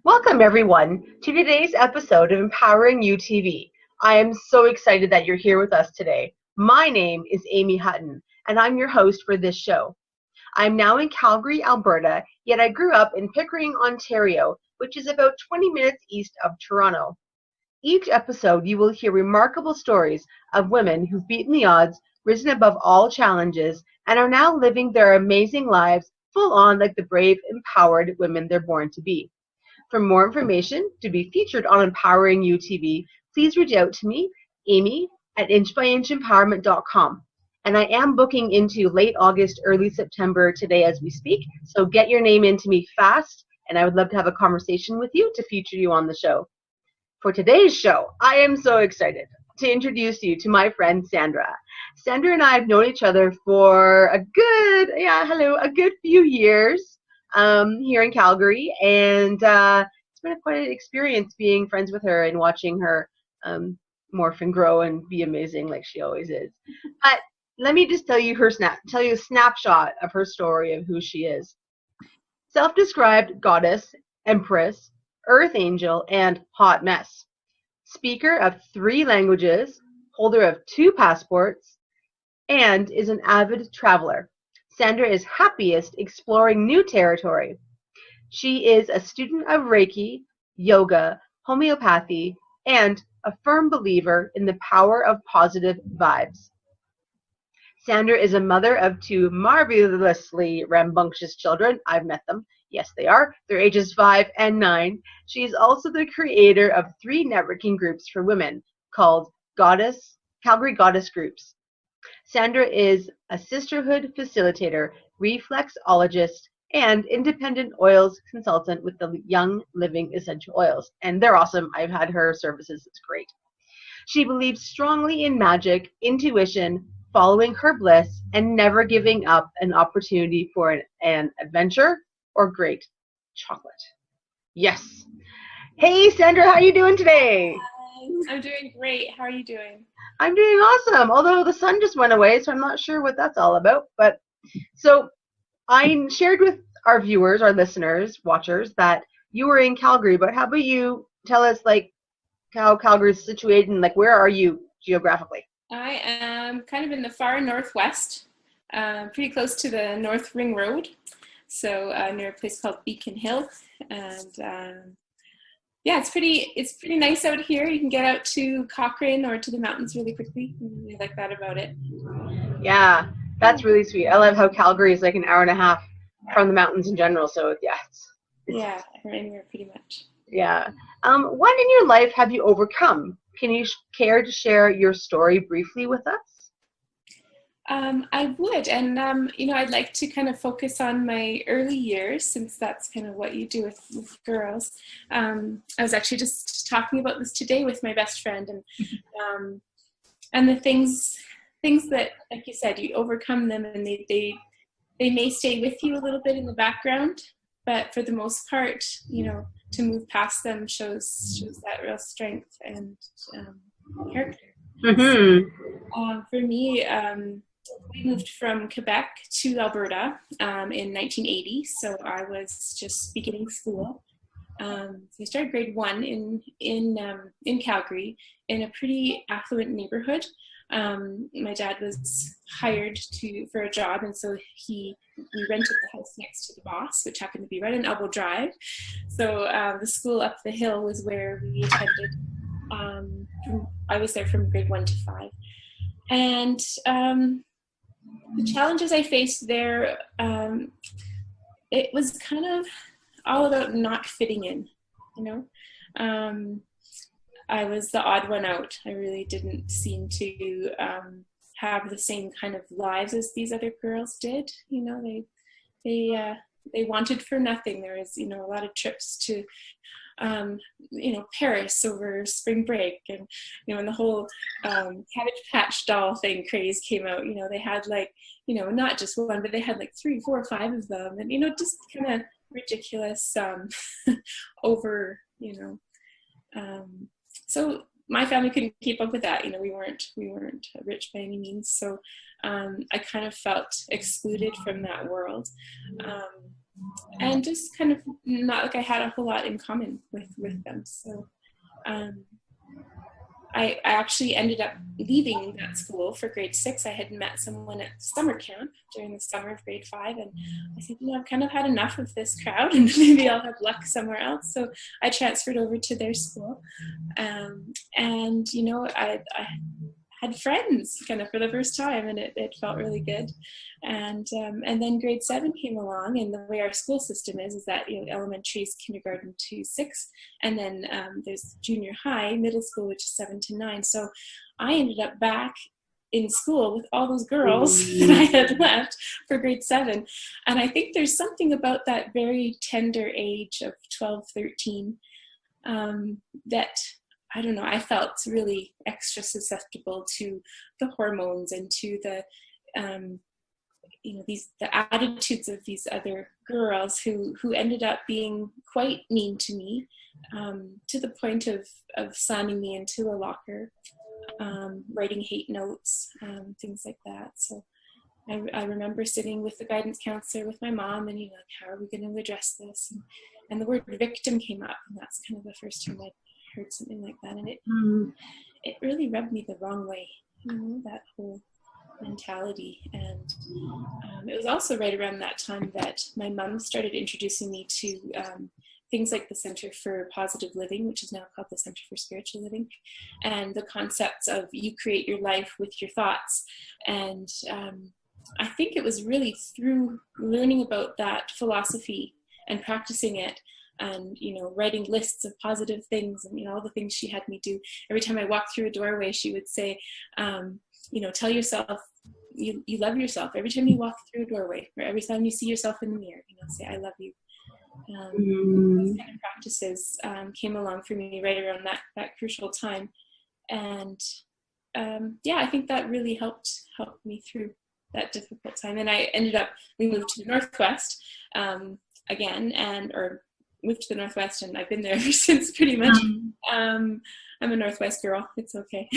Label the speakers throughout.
Speaker 1: Welcome, everyone, to today's episode of Empowering You TV. I am so excited that you're here with us today. My name is Aime Hutton, and I'm your host for this show. I'm now in Calgary, Alberta, yet I grew up in Pickering, Ontario, which is about 20 minutes east of Toronto. Each episode, you will hear remarkable stories of women who've beaten the odds, risen above all challenges, and are now living their amazing lives full on like the brave, empowered women they're born to be. For more information to be featured on Empowering You TV, please reach out to me, Aime, at inchbyinchempowerment.com. And I am booking into late August, early September today as we speak, so get your name into me fast, and I would love to have a conversation with you to feature you on the show. For today's show, I am so excited to introduce you to my friend Sandra. Sandra and I have known each other for a good few years. Here in Calgary, and it's been quite an experience being friends with her and watching her morph and grow and be amazing like she always is. But let me just tell you a snapshot of her story of who she is. Self-described goddess, empress, earth angel, and hot mess. Speaker of 3 languages, holder of 2 passports, and is an avid traveler. Sandra is happiest exploring new territory. She is a student of Reiki, yoga, homeopathy, and a firm believer in the power of positive vibes. Sandra is a mother of 2 marvelously rambunctious children. I've met them. Yes, they are. They're ages 5 and 9. She is also the creator of 3 networking groups for women called Calgary Goddess Groups. Sandra is a sisterhood facilitator, reflexologist, and independent oils consultant with the Young Living Essential Oils. And they're awesome. I've had her services. It's great. She believes strongly in magic, intuition, following her bliss, and never giving up an opportunity for an adventure or great chocolate. Yes. Hey, Sandra, how are you doing today?
Speaker 2: Hi, I'm doing great. How are you doing?
Speaker 1: I'm doing awesome, although the sun just went away, so I'm not sure what that's all about. But so I shared with our viewers, our listeners, watchers, that you were in Calgary, but how about you tell us like how Calgary's situated and like where are you geographically?
Speaker 2: I am kind of in the far northwest, pretty close to the North Ring Road, so near a place called Beacon Hill, and yeah, it's pretty nice out here. You can get out to Cochrane or to the mountains really quickly. I really like that about it.
Speaker 1: Yeah, that's really sweet. I love how Calgary is like an hour and a half from the mountains in general. So
Speaker 2: Yeah, right here pretty much.
Speaker 1: Yeah. What in your life have you overcome? Can you care to share your story briefly with us?
Speaker 2: I would, and I'd like to kind of focus on my early years since that's kind of what you do with girls. I was actually just talking about this today with my best friend, and the things that, like you said, you overcome them, and they may stay with you a little bit in the background, but for the most part, to move past them shows that real strength and character.
Speaker 1: Mm-hmm.
Speaker 2: For me, we moved from Quebec to Alberta in 1980, so I was just beginning school. So I started grade 1 in Calgary in a pretty affluent neighborhood. My dad was hired for a job, and so we rented the house next to the boss, which happened to be right on Elbow Drive. So the school up the hill was where we attended. I was there from grade 1 to 5, and the challenges I faced there, it was kind of all about not fitting in, I was the odd one out. I really didn't seem to have the same kind of lives as these other girls did. They wanted for nothing. There was, a lot of trips to Paris over spring break, and when the whole Cabbage Patch doll thing craze came out, they had not just one, but they had 3, 4, 5 of them, and just kind of ridiculous over so my family couldn't keep up with that. We weren't rich by any means, so I kind of felt excluded from that world. and just kind of not like I had a whole lot in common with them. So I actually ended up leaving that school for grade 6. I had met someone at summer camp during the summer of grade 5, and I said, I've kind of had enough of this crowd, and maybe I'll have luck somewhere else. So I transferred over to their school, and I had friends kind of for the first time, and it felt really good. And then grade 7 came along, and the way our school system is that elementary is kindergarten to 6, and then there's junior high, middle school, which is 7 to 9. So I ended up back in school with all those girls that I had left for grade 7. And I think there's something about that very tender age of 12, 13 that, I don't know, I felt really extra susceptible to the hormones and to the the attitudes of these other girls who ended up being quite mean to me, to the point of slamming me into a locker, writing hate notes, things like that. So I remember sitting with the guidance counselor with my mom, and how are we going to address this? And the word victim came up, and that's kind of the first time I heard something like that, and it really rubbed me the wrong way, that whole mentality. And it was also right around that time that my mom started introducing me to things like the Center for Positive Living, which is now called the Center for Spiritual Living, and the concepts of you create your life with your thoughts. And I think it was really through learning about that philosophy and practicing it, and writing lists of positive things, and all the things she had me do. Every time I walked through a doorway, she would say, tell yourself you love yourself. Every time you walk through a doorway, or every time you see yourself in the mirror, say, I love you. These kind of practices came along for me right around that crucial time. And I think that really helped me through that difficult time. And we moved to the Northwest again, or moved to the Northwest, and I've been there ever since, pretty much. I'm a Northwest girl. It's okay.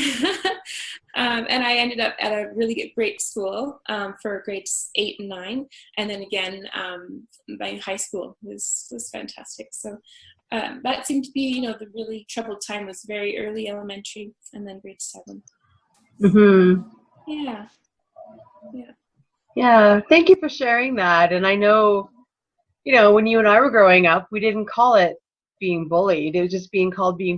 Speaker 2: And I ended up at a really great school for grades 8 and 9. And then again, my high school was fantastic. So that seemed to be, the really troubled time was very early elementary, and then grade 7.
Speaker 1: Mm-hmm.
Speaker 2: Yeah.
Speaker 1: Yeah. Thank you for sharing that. And I know, when you and I were growing up, we didn't call it being bullied. It was just being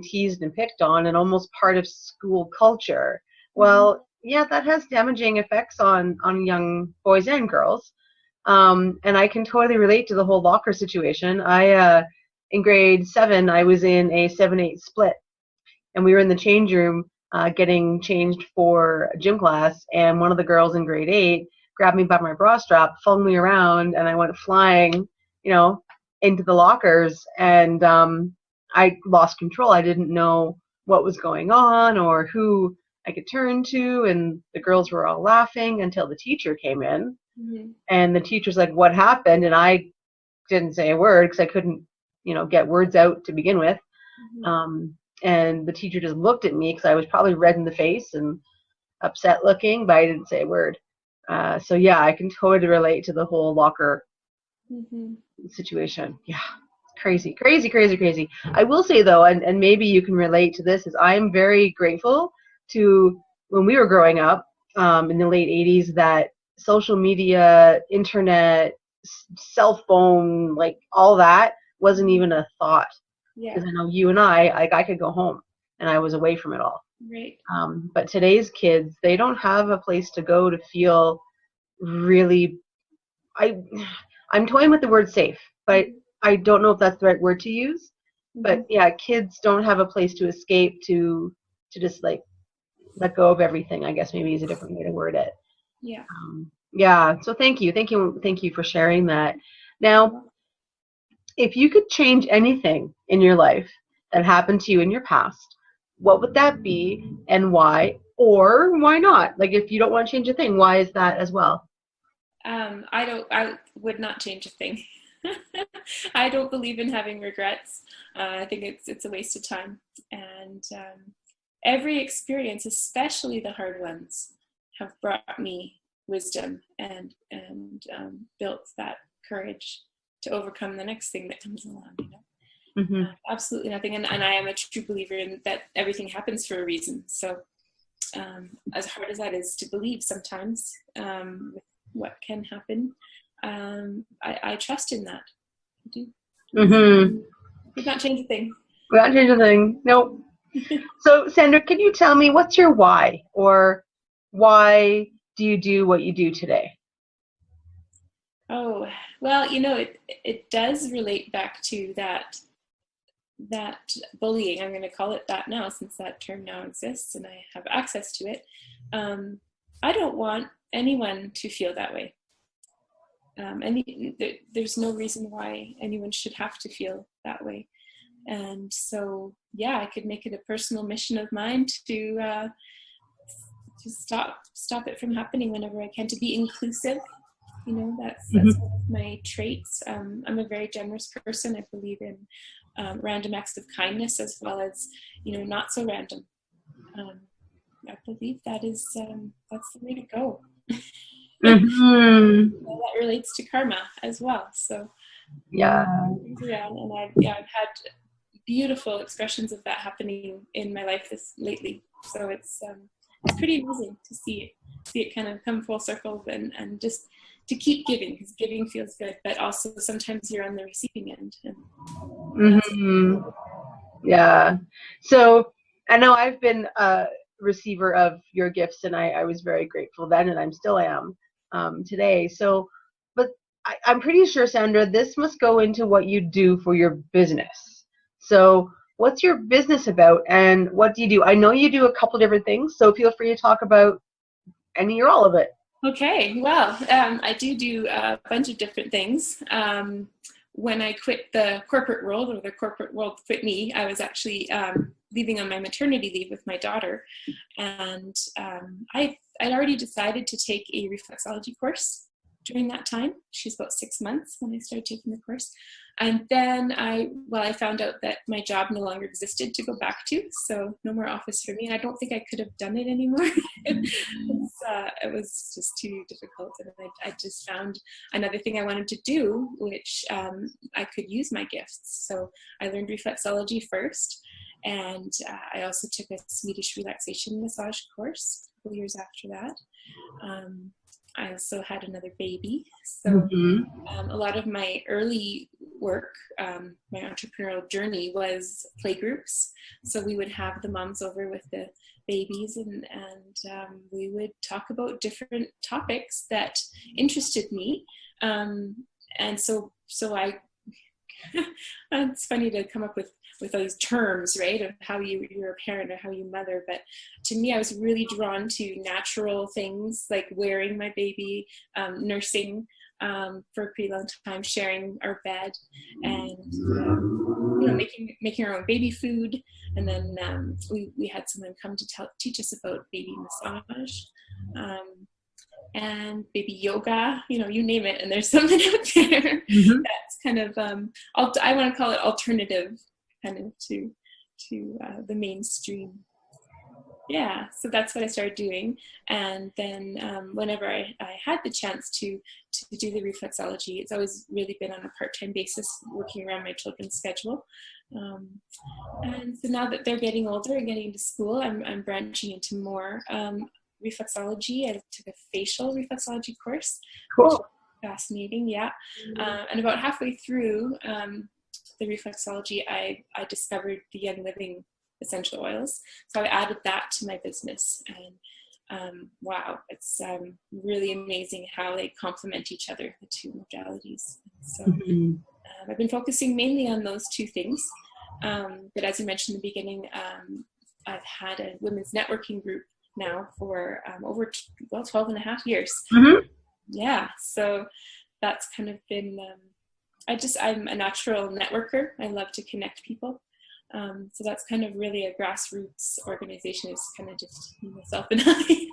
Speaker 1: teased and picked on, and almost part of school culture. Well, yeah, that has damaging effects on young boys and girls. And I can totally relate to the whole locker situation. In grade 7, I was in a 7-8 split, and we were in the change room getting changed for gym class, and one of the girls in grade 8 grabbed me by my bra strap, flung me around, and I went flying, into the lockers, and I lost control. I didn't know what was going on or who I could turn to, and the girls were all laughing until the teacher came in. And the teacher's like, what happened? And I didn't say a word because I couldn't, get words out to begin with. And the teacher just looked at me because I was probably red in the face and upset looking, but I didn't say a word. So yeah, I can totally relate to the whole locker situation. Yeah, crazy. I will say though, and maybe you can relate to this, is I'm very grateful to when we were growing up in the late 80s that social media, internet, cell phone, like all that wasn't even a thought. Because I know you and I could go home and I was away from it all.
Speaker 2: Right.
Speaker 1: But today's kids, they don't have a place to go to feel really. I'm toying with the word safe, but I don't know if that's the right word to use. But yeah, kids don't have a place to escape, to just like let go of everything, I guess maybe is a different way to word it.
Speaker 2: Yeah.
Speaker 1: Yeah. So thank you for sharing that. Now, if you could change anything in your life that happened to you in your past, what would that be and why? Or why not? Like if you don't want to change a thing, why is that as well?
Speaker 2: I would not change a thing. I don't believe in having regrets. I think it's a waste of time. And every experience, especially the hard ones, have brought me wisdom and built that courage to overcome the next thing that comes along, you know.
Speaker 1: Mm-hmm.
Speaker 2: Absolutely nothing. And I am a true believer in that everything happens for a reason. So as hard as that is to believe sometimes, with what can happen, I trust in that. I do.
Speaker 1: Mm-hmm.
Speaker 2: Did not change a thing.
Speaker 1: Not change a thing. Nope. So, Sandra, can you tell me what's your why, or why do you do what you do today?
Speaker 2: Oh, well, you know, it does relate back to that bullying. I'm going to call it that now, since that term now exists and I have access to it. I don't want anyone to feel that way. There's no reason why anyone should have to feel that way. And so, yeah, I could make it a personal mission of mine to stop it from happening whenever I can, to be inclusive. You know, that's one of my traits. I'm a very generous person. I believe in random acts of kindness, as well as, you know, not so random. I believe that is that's the way to go.
Speaker 1: Mm-hmm.
Speaker 2: Well, that relates to karma as well. So
Speaker 1: Yeah.
Speaker 2: And I've had beautiful expressions of that happening in my life lately. So it's pretty amazing to see it kind of come full circle, and just to keep giving, because giving feels good, but also sometimes you're on the receiving end.
Speaker 1: Mm-hmm. Yeah. So I know I've been a receiver of your gifts, and I was very grateful then, and I'm still am today. So, but I'm pretty sure, Sandra, this must go into what you do for your business. So what's your business about, and what do you do? I know you do a couple different things, so feel free to talk about any or all of it.
Speaker 2: Okay, well, I do a bunch of different things. When I quit the corporate world, or the corporate world quit me, I was actually leaving on my maternity leave with my daughter. And I'd already decided to take a reflexology course during that time. She's about 6 months when I started taking the course. And then I found out that my job no longer existed to go back to, so no more office for me. And I don't think I could have done it anymore. It was just too difficult. And I just found another thing I wanted to do, which I could use my gifts. So I learned reflexology first. And I also took a Swedish relaxation massage course a couple years after that. I also had another baby. So a lot of my early work, my entrepreneurial journey, was playgroups. So we would have the moms over with the babies, and we would talk about different topics that interested me. And so I, it's funny to come up with those terms, right, of how you're a parent or how you mother. But to me, I was really drawn to natural things like wearing my baby, nursing for a pretty long time, sharing our bed, and making our own baby food. And then we had someone come to teach us about baby massage. And baby yoga, you name it, and there's something out there that's kind of I want to call it alternative, kind of to the mainstream. Yeah, so that's what I started doing. And then whenever I had the chance to do the reflexology, it's always really been on a part-time basis, working around my children's schedule. And so now that they're getting older and getting into school, I'm branching into more reflexology. I took a facial reflexology course.
Speaker 1: Cool.
Speaker 2: Fascinating, yeah. And about halfway through the reflexology, I discovered the Young Living essential oils. So I added that to my business. And wow, it's really amazing how they complement each other, the two modalities. So I've been focusing mainly on those two things. But as you mentioned in the beginning, I've had a women's networking group now for over 12 and a half years. Yeah, so that's kind of been I'm a natural networker. I love to connect people. So that's kind of really a grassroots organization. It's kind of just myself and I.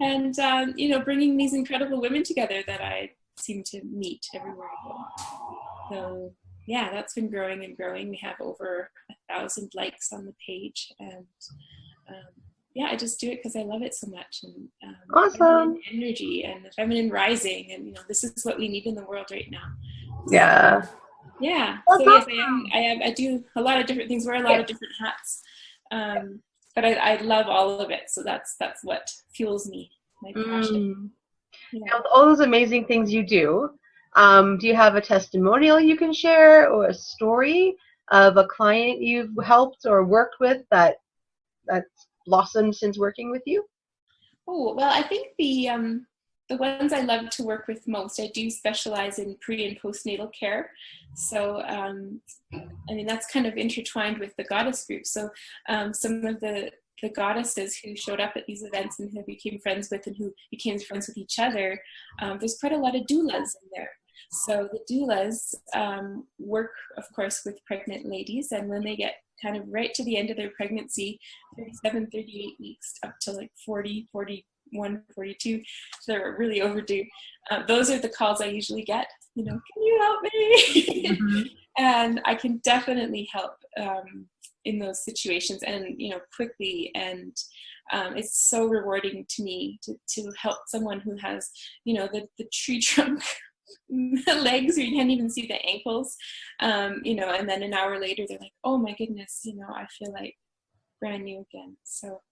Speaker 2: And bringing these incredible women together that I seem to meet everywhere I go. So yeah, that's been growing and growing. We have over 1,000 likes on the page, and yeah, I just do it because I love it so much. And
Speaker 1: awesome
Speaker 2: energy and the feminine rising, and this is what we need in the world right now.
Speaker 1: Yeah.
Speaker 2: Yeah.
Speaker 1: That's
Speaker 2: So yes,
Speaker 1: awesome.
Speaker 2: I do a lot of different things, wear a lot of different hats. But I love all of it. So that's what fuels me, my passion.
Speaker 1: Mm.
Speaker 2: Yeah.
Speaker 1: Now, with all those amazing things you do you have a testimonial you can share or a story of a client you've helped or worked with that's blossomed since working with you?
Speaker 2: Oh, well, I think the ones I love to work with most, I do specialize in pre and postnatal care. So, I mean, that's kind of intertwined with the goddess group. So, some of the goddesses who showed up at these events and who I became friends with and who became friends with each other, there's quite a lot of doulas in there. So the doulas work, of course, with pregnant ladies, and when they get kind of right to the end of their pregnancy, 37, 38 weeks, up to like 40, 41, 42, they're really overdue. Those are the calls I usually get, you know, can you help me?
Speaker 1: Mm-hmm.
Speaker 2: And I can definitely help in those situations, and, you know, quickly. And it's so rewarding to me to help someone who has, you know, the tree trunk legs where you can't even see the ankles, you know, and then an hour later they're like, oh my goodness, you know, I feel like brand new again. So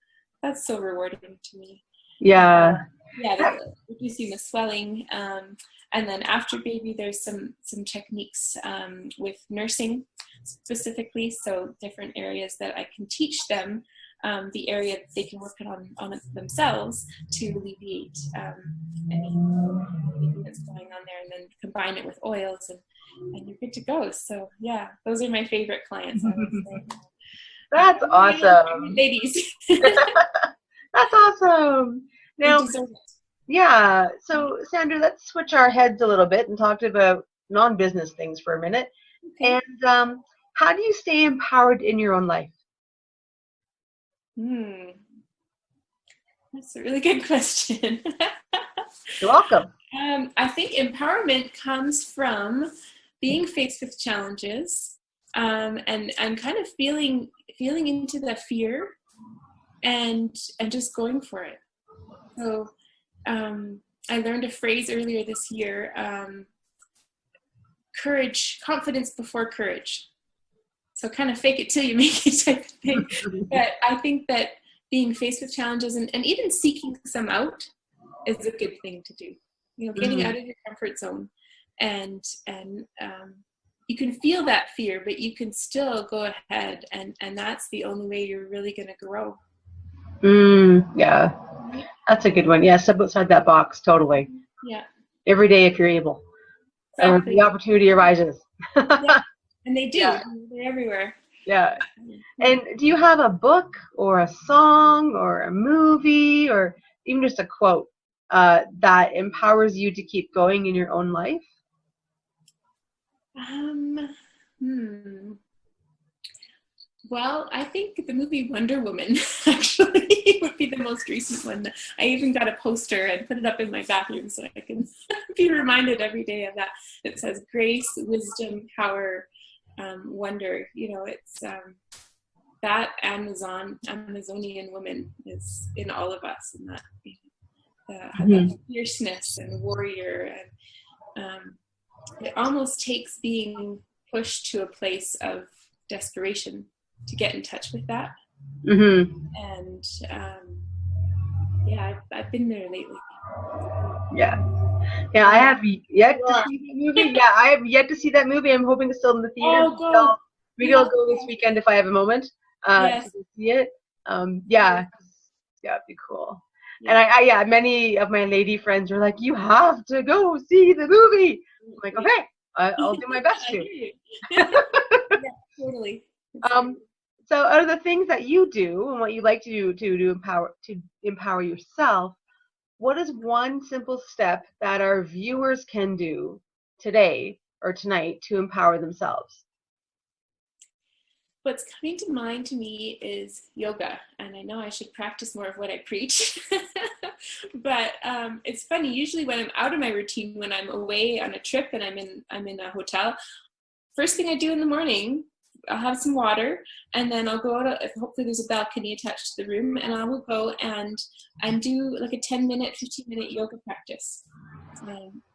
Speaker 2: that's so rewarding to me.
Speaker 1: Yeah.
Speaker 2: Yeah, reducing the swelling, and then after baby there's some techniques with nursing specifically, so different areas that I can teach them, the area that they can work on it themselves to alleviate anything that's going on there, and then combine it with oils, and you're good to go. So yeah, those are my favorite clients, I would say.
Speaker 1: That's awesome.
Speaker 2: Ladies.
Speaker 1: That's awesome.
Speaker 2: They
Speaker 1: Now,
Speaker 2: deserve it.
Speaker 1: yeah, so Sandra, let's switch our heads a little bit and talk about non-business things for a minute.
Speaker 2: Okay.
Speaker 1: And how do you stay empowered in your own life?
Speaker 2: That's a really good question.
Speaker 1: You're welcome.
Speaker 2: I think empowerment comes from being faced with challenges, and kind of feeling into the fear, and just going for it. So I learned a phrase earlier this year: confidence before courage. So kind of fake it till you make it type of thing. But I think that being faced with challenges, and even seeking some out, is a good thing to do. You know, getting out of your comfort zone, and you can feel that fear, but you can still go ahead, and that's the only way you're really going to grow.
Speaker 1: Yeah, that's a good one. Yeah, step outside that box, totally.
Speaker 2: Yeah.
Speaker 1: Every day if you're able,
Speaker 2: Exactly.
Speaker 1: or the opportunity arises.
Speaker 2: Yeah. And they do.
Speaker 1: Yeah.
Speaker 2: They're everywhere.
Speaker 1: Yeah. And do you have a book or a song or a movie or even just a quote that empowers you to keep going in your own life?
Speaker 2: Well, I think the movie Wonder Woman actually would be the most recent one. I even got a poster and put it up in my bathroom so I can be reminded every day of that. It says grace, wisdom, power, wonder. You know, it's that Amazonian woman is in all of us, and that that fierceness and warrior, and it almost takes being pushed to a place of desperation to get in touch with that. And yeah, I've been there lately.
Speaker 1: Yeah, I have yet to see the movie. Yeah, I have yet to see that movie. I'm hoping it's still in the theater.
Speaker 2: Oh, go.
Speaker 1: Maybe I'll go this weekend if I have a moment
Speaker 2: Yes.
Speaker 1: to see it. Yeah, it'd be cool. And I many of my lady friends were like, "You have to go see the movie." I'm like, "Okay, I'll do my best to."
Speaker 2: Yeah, totally.
Speaker 1: So out of the things that you do and what you like to do to empower yourself, what is one simple step that our viewers can do today or tonight to empower themselves?
Speaker 2: What's coming to mind to me is yoga, and I know I should practice more of what I preach. But it's funny. Usually, when I'm out of my routine, when I'm away on a trip and I'm in a hotel, first thing I do in the morning, I'll have some water, and then I'll go out. Hopefully, there's a balcony attached to the room, and I will go and do like a 10-minute, 15-minute yoga practice.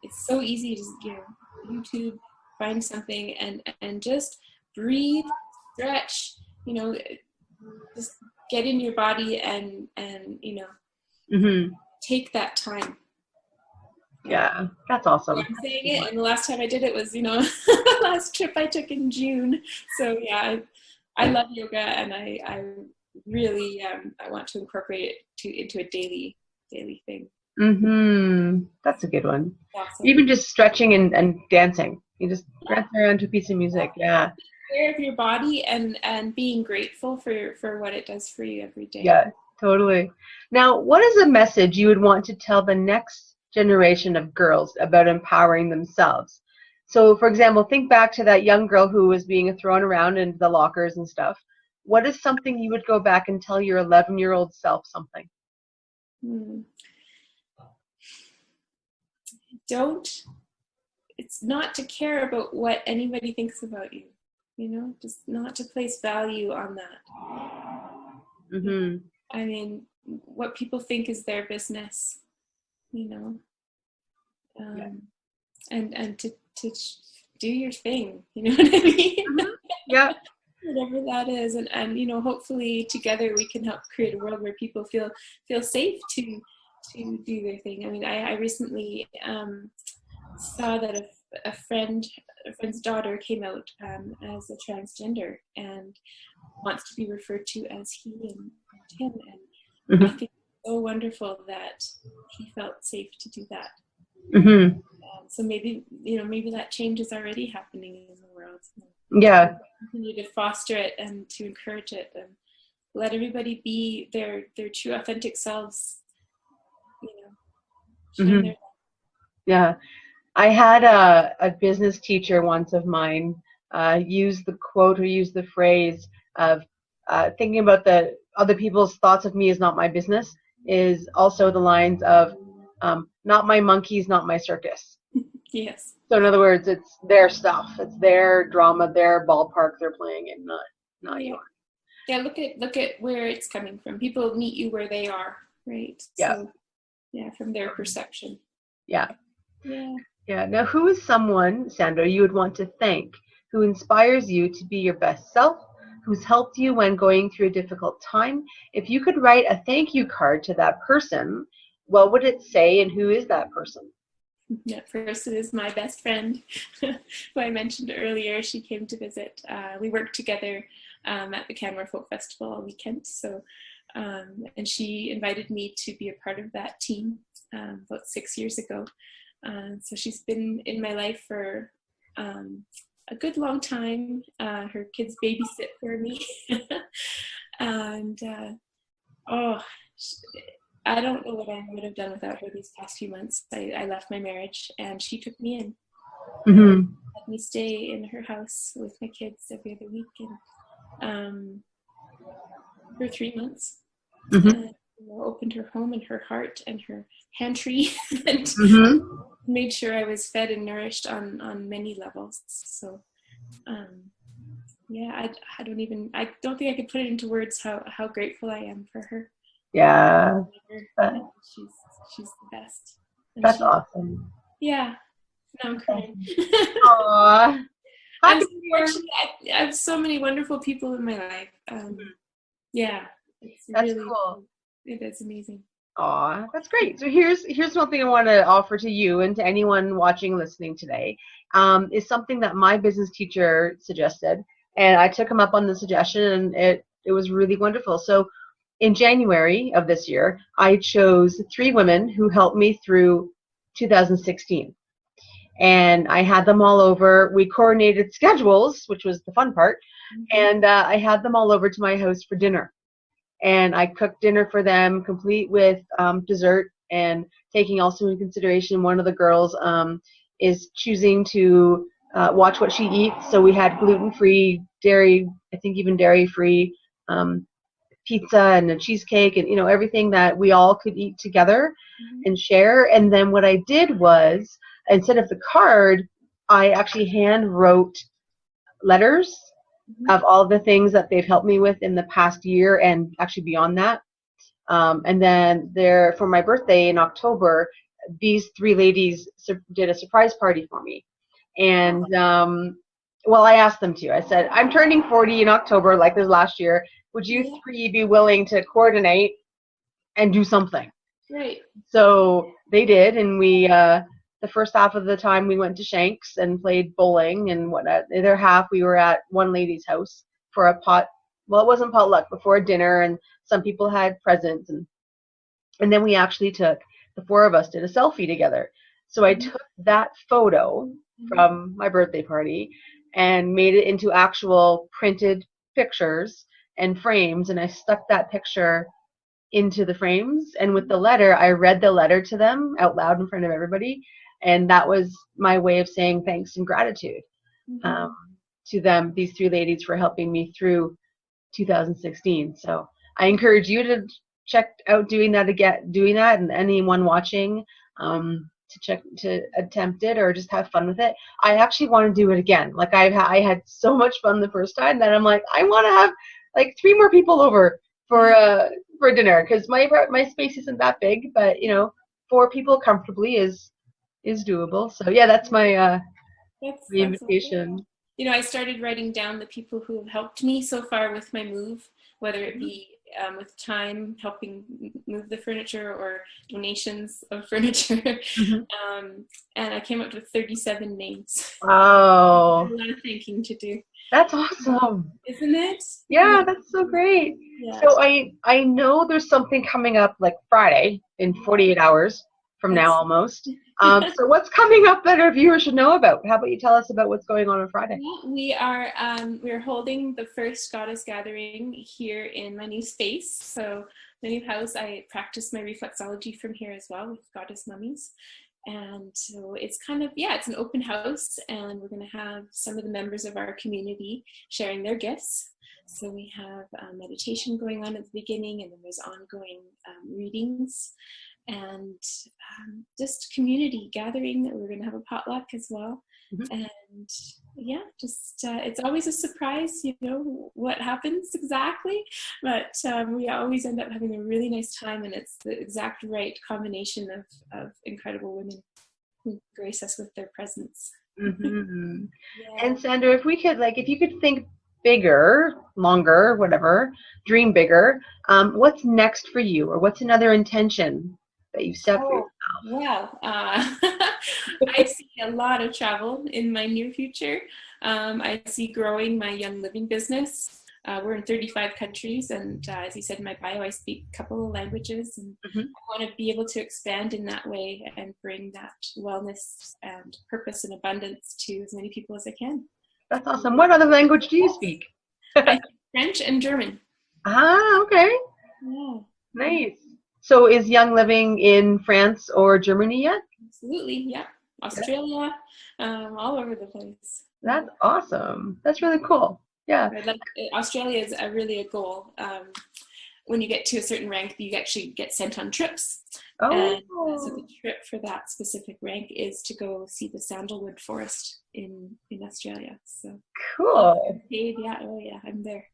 Speaker 2: It's so easy to, you know, YouTube, find something and just breathe, stretch, you know, just get in your body and you know, take that time.
Speaker 1: Yeah, that's awesome.
Speaker 2: I'm saying it, and the last time I did it was, you know, last trip I took in June. So yeah, I love yoga, and I really I want to incorporate it into a daily thing.
Speaker 1: That's a good one.
Speaker 2: Awesome.
Speaker 1: Even just stretching and dancing. You just dance around to a piece of music. Yeah.
Speaker 2: Care of your body and being grateful for what it does for you every day.
Speaker 1: Yeah, totally. Now, what is a message you would want to tell the next generation of girls about empowering themselves? So, for example, think back to that young girl who was being thrown around into the lockers and stuff. What is something you would go back and tell your 11-year-old self something?
Speaker 2: It's not to care about what anybody thinks about you, you know, just not to place value on that. I mean, what people think is their business, you know, and to do your thing, you know what I mean?
Speaker 1: Yeah.
Speaker 2: Whatever that is, and you know, hopefully together we can help create a world where people feel safe to do their thing. I mean, I recently saw that a friend's daughter came out as a transgender and wants to be referred to as he and him, and I think it's so wonderful that he felt safe to do that. So maybe, you know, maybe that change is already happening in the world.
Speaker 1: Yeah.
Speaker 2: Continue to foster it and to encourage it and let everybody be their true authentic selves, you know, shine their light.
Speaker 1: Yeah. I had a business teacher once of mine use the quote or use the phrase of thinking about the other people's thoughts of me is not my business, is also the lines of not my monkeys, not my circus.
Speaker 2: Yes.
Speaker 1: So in other words, it's their stuff. It's their drama, their ballpark they're playing in, not yours.
Speaker 2: Yeah, look at where it's coming from. People meet you where they are, right?
Speaker 1: Yeah.
Speaker 2: So, yeah, from their perception.
Speaker 1: Yeah.
Speaker 2: Yeah.
Speaker 1: Yeah. Now, who is someone, Sandra, you would want to thank who inspires you to be your best self, who's helped you when going through a difficult time? If you could write a thank you card to that person, what would it say and who is that person?
Speaker 2: Yeah, first it is my best friend, who I mentioned earlier. She came to visit. We worked together at the Canmore Folk Festival all weekend. So, and she invited me to be a part of that team about 6 years ago. So she's been in my life for a good long time. Her kids babysit for me. And I don't know what I would have done without her these past few months. I left my marriage and she took me in. Let me stay in her house with my kids every other week and for 3 months. And, you know, opened her home and her heart and her pantry and made sure I was fed and nourished on many levels. So yeah, I don't think I could put it into words how grateful I am for her.
Speaker 1: Yeah.
Speaker 2: She's the best. And
Speaker 1: that's awesome.
Speaker 2: Yeah. Now I'm crying.
Speaker 1: Aww.
Speaker 2: I'm so fortunate. I have so many wonderful people in my life. Yeah.
Speaker 1: That's
Speaker 2: really
Speaker 1: cool.
Speaker 2: It is amazing.
Speaker 1: Aw, that's great. So here's one thing I want to offer to you and to anyone watching, listening today, is something that my business teacher suggested, and I took him up on the suggestion, and it was really wonderful. So in January of this year, I chose 3 women who helped me through 2016. And I had them all over. We coordinated schedules, which was the fun part, and I had them all over to my house for dinner. And I cooked dinner for them, complete with dessert, and taking also into consideration one of the girls is choosing to watch what she eats. So we had gluten-free, dairy, I think even dairy-free pizza and a cheesecake and, you know, everything that we all could eat together and share. And then what I did was, instead of the card, I actually hand wrote letters of all the things that they've helped me with in the past year and actually beyond that. And then for my birthday in October, these 3 ladies did a surprise party for me. And well, I asked them to. I said, I'm turning 40 in October, like this last year. Would you three be willing to coordinate and do something?
Speaker 2: Right.
Speaker 1: So they did, and we the first half of the time we went to Shanks and played bowling and whatnot. The other half we were at one lady's house for a well, it wasn't potluck, but for a dinner, and some people had presents, and then we actually took, the four of us did a selfie together. So I took that photo from my birthday party and made it into actual printed pictures and frames, and I stuck that picture into the frames, and with the letter, I read the letter to them out loud in front of everybody, and that was my way of saying thanks and gratitude to them, these three ladies, for helping me through 2016. So I encourage you to check out doing that, and anyone watching, to attempt it or just have fun with it. I actually want to do it again. Like I had so much fun the first time that I'm like, I want to have like 3 more people over for dinner, because my space isn't that big, but 4 people comfortably is doable. So yeah, that's my the invitation.
Speaker 2: I started writing down the people who have helped me so far with my move, whether it be with time, helping move the furniture, or donations of furniture. And I came up with 37 names.
Speaker 1: Wow.
Speaker 2: A lot of thinking to do.
Speaker 1: That's awesome.
Speaker 2: Isn't it?
Speaker 1: Yeah, that's so great. Yeah. So I know there's something coming up like Friday in 48 hours from now almost. So what's coming up that our viewers should know about? How about you tell us about what's going on Friday?
Speaker 2: Yeah, we're holding the first Goddess Gathering here in my new space. So the new house, I practice my reflexology from here as well with Goddess Mummies. And so it's kind of, it's an open house, and we're going to have some of the members of our community sharing their gifts. So we have meditation going on at the beginning, and then there's ongoing readings, and just community gathering. We're going to have a potluck as well. And it's always a surprise, what happens exactly, but we always end up having a really nice time, and it's the exact right combination of incredible women who grace us with their presence.
Speaker 1: And Sandra, if you could think bigger, longer, whatever, dream bigger, what's next for you, or what's another intention that you've set for yourself?
Speaker 2: Well, I see a lot of travel in my near future. I see growing my Young Living business. We're in 35 countries, and as you said in my bio, I speak a couple of languages, and I want to be able to expand in that way and bring that wellness and purpose and abundance to as many people as I can.
Speaker 1: That's awesome. What other language do you speak?
Speaker 2: I speak French and German.
Speaker 1: Ah, okay.
Speaker 2: Yeah.
Speaker 1: Nice. So is Young Living in France or Germany yet?
Speaker 2: Absolutely, yeah. Australia, all over the place.
Speaker 1: That's awesome. That's really cool. Yeah.
Speaker 2: Australia is really a goal. When you get to a certain rank, you actually get sent on trips.
Speaker 1: Oh.
Speaker 2: And so the trip for that specific rank is to go see the sandalwood forest in Australia. So
Speaker 1: cool.
Speaker 2: I'm there.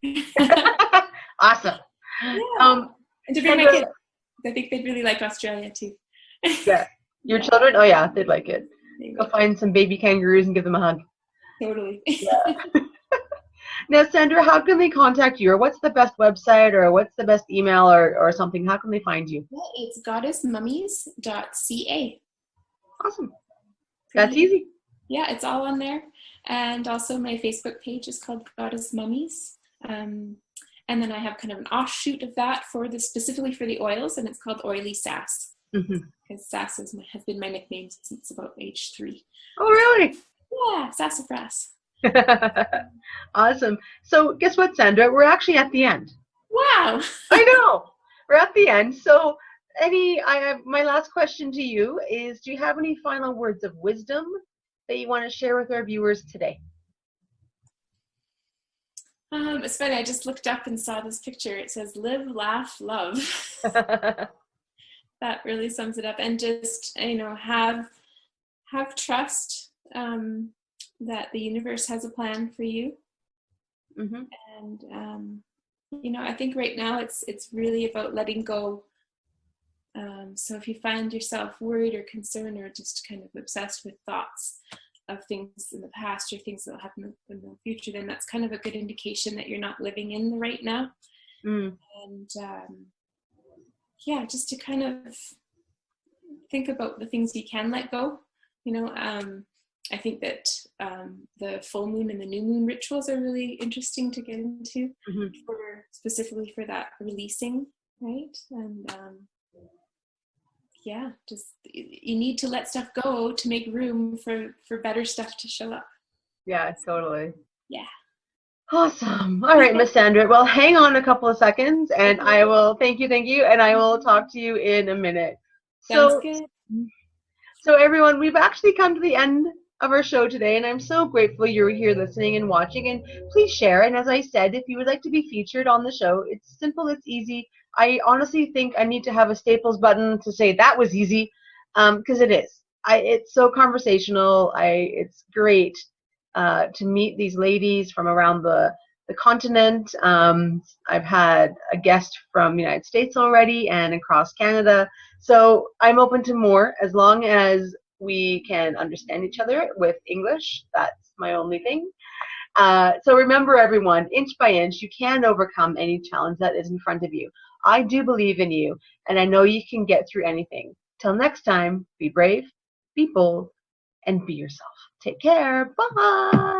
Speaker 1: Awesome.
Speaker 2: Yeah. And to bring my kids. I think they'd really like Australia too.
Speaker 1: Yeah. Your children? Oh yeah, they'd like it. Go find some baby kangaroos and give them a hug.
Speaker 2: Totally.
Speaker 1: Yeah. Now, Sandra, how can they contact you, or what's the best website, or what's the best email, or something? How can they find you?
Speaker 2: Well, it's goddessmummies.ca.
Speaker 1: Awesome. That's easy.
Speaker 2: Yeah, it's all on there. And also my Facebook page is called Goddess Mummies. And then I have kind of an offshoot of that specifically for the oils, and it's called Oily Sass. Because Sass has been my nickname since about age 3.
Speaker 1: Oh, really?
Speaker 2: Yeah, Sassafras.
Speaker 1: Awesome. So guess what, Sandra? We're actually at the end.
Speaker 2: Wow.
Speaker 1: I know. We're at the end. So my last question to you is, do you have any final words of wisdom that you want to share with our viewers today?
Speaker 2: It's funny, I just looked up and saw this picture. It says, live, laugh, love. That really sums it up. And just, have trust that the universe has a plan for you. And, I think right now it's really about letting go. So if you find yourself worried or concerned or just kind of obsessed with thoughts, things in the past or things that will happen in the future, then that's kind of a good indication that you're not living in the right now. And yeah, just to kind of think about the things you can let go. You know, I think that the full moon and the new moon rituals are really interesting to get into, specifically for that releasing, right? And yeah, just you need to let stuff go to make room for better stuff to show up.
Speaker 1: Yeah, totally.
Speaker 2: Yeah.
Speaker 1: Awesome. All right, Miss Sandra. Well, hang on a couple of seconds, and I will thank you, and I will talk to you in a minute.
Speaker 2: Sounds good.
Speaker 1: So everyone, we've actually come to the end of our show today, and I'm so grateful you're here listening and watching. And please share. And as I said, if you would like to be featured on the show, it's simple, it's easy. I honestly think I need to have a Staples button to say that was easy, because it is. It's so conversational. It's great to meet these ladies from around the continent. I've had a guest from the United States already and across Canada. So I'm open to more as long as we can understand each other with English. That's my only thing. So remember, everyone, inch by inch, you can overcome any challenge that is in front of you. I do believe in you, and I know you can get through anything. Till next time, be brave, be bold, and be yourself. Take care. Bye.